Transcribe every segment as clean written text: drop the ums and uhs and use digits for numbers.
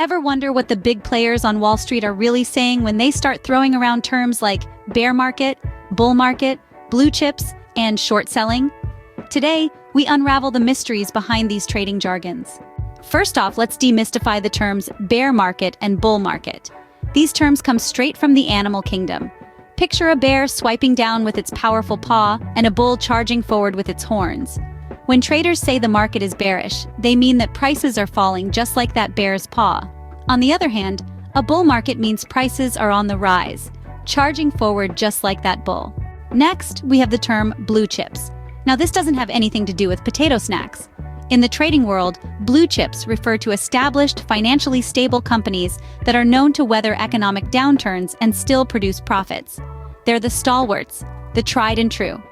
Ever wonder what the big players on Wall Street are really saying when they start throwing around terms like bear market, bull market, blue chips, and short selling? Today, we unravel the mysteries behind these trading jargons. First off, let's demystify the terms bear market and bull market. These terms come straight from the animal kingdom. Picture a bear swiping down with its powerful paw and a bull charging forward with its horns. When traders say the market is bearish, they mean that prices are falling just like that bear's paw. On the other hand, a bull market means prices are on the rise, charging forward just like that bull. Next, we have the term blue chips. Now, this doesn't have anything to do with potato snacks. In the trading world, blue chips refer to established, financially stable companies that are known to weather economic downturns and still produce profits. They're the stalwarts, the tried and true.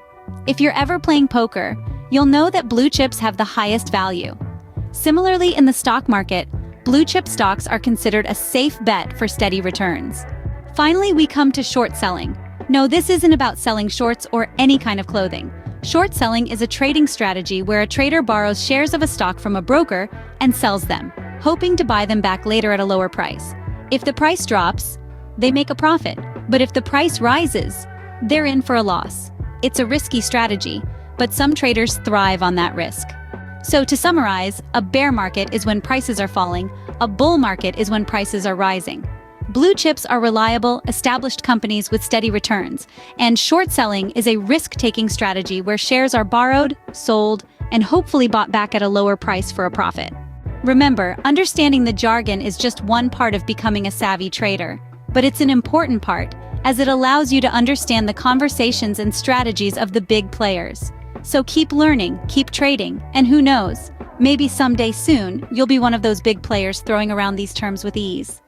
If you're ever playing poker, you'll know that blue chips have the highest value. Similarly, in the stock market, blue chip stocks are considered a safe bet for steady returns. Finally, we come to short selling. No, this isn't about selling shorts or any kind of clothing. Short selling is a trading strategy where a trader borrows shares of a stock from a broker and sells them, hoping to buy them back later at a lower price. If the price drops, they make a profit. But if the price rises, they're in for a loss. It's a risky strategy, but some traders thrive on that risk. So to summarize, a bear market is when prices are falling, a bull market is when prices are rising. Blue chips are reliable, established companies with steady returns, and short selling is a risk-taking strategy where shares are borrowed, sold, and hopefully bought back at a lower price for a profit. Remember, understanding the jargon is just one part of becoming a savvy trader, but it's an important part, as it allows you to understand the conversations and strategies of the big players. So keep learning, keep trading, and who knows, maybe someday soon, you'll be one of those big players throwing around these terms with ease.